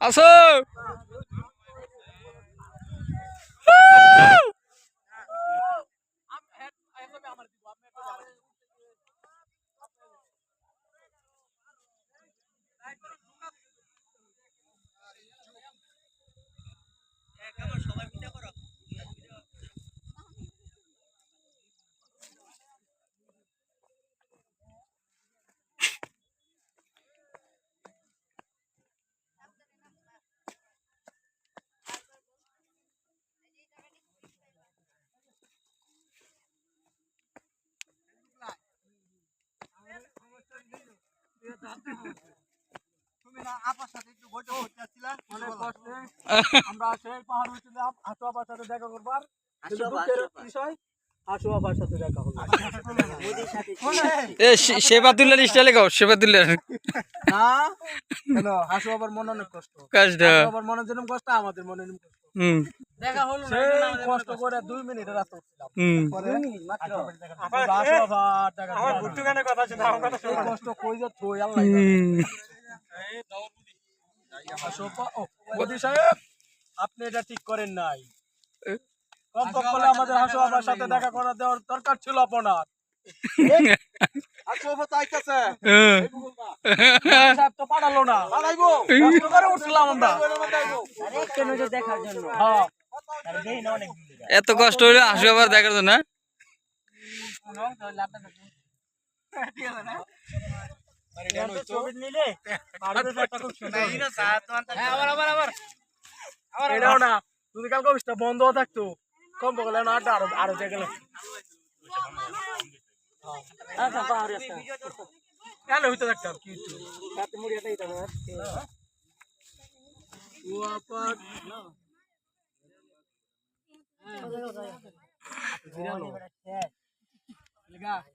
আসো আমরা সেই পাহাড় উঠছিলাম হাসু আপার সাথে দেখা করবার দুঃখের বিষয় হাসু আপার সাথে দেখা হলো সেবাতুল্লার স্টাইলে গাও সেবাতুল্লার না কেন হাসু আপার মনে অনেক কষ্ট কষ্ট আবার মনে যেরকম কষ্ট আমাদের মনে এরকম কষ্ট হুম দেখা হলো সেই কষ্ট করে 2 মিনিটের রাস্তা উঠছিলাম পরে 2 মিনিট মাত্র হাসু আপার দেখা আমার গুট্টুগানের কথা শুনে আমার কথা শুনে কষ্ট কই যা তুই আল্লাহ মোদি সাহেব আপনি এটা ঠিক করেন নাই কমপক্ষে আমাদের হাসু আপার সাথে দেখা করা দেওয়ার দরকার ছিল আপনার হাসু আপা চাইতেছে সাহেব তো পাঠালো না পাঠাইবো কষ্ট করে উঠছিলাম আমরা আরে কেন যে দেখার জন্য হ্যাঁ আরে দেই না অনেক এত কষ্ট হলো হাসু আবার দেখার জন্য ছবি নিলে এটাও না যদি কালকে অফিসটা বন্ধ থাকতো কম বলে না আরো আরো গেল হইতে থাকতাম কি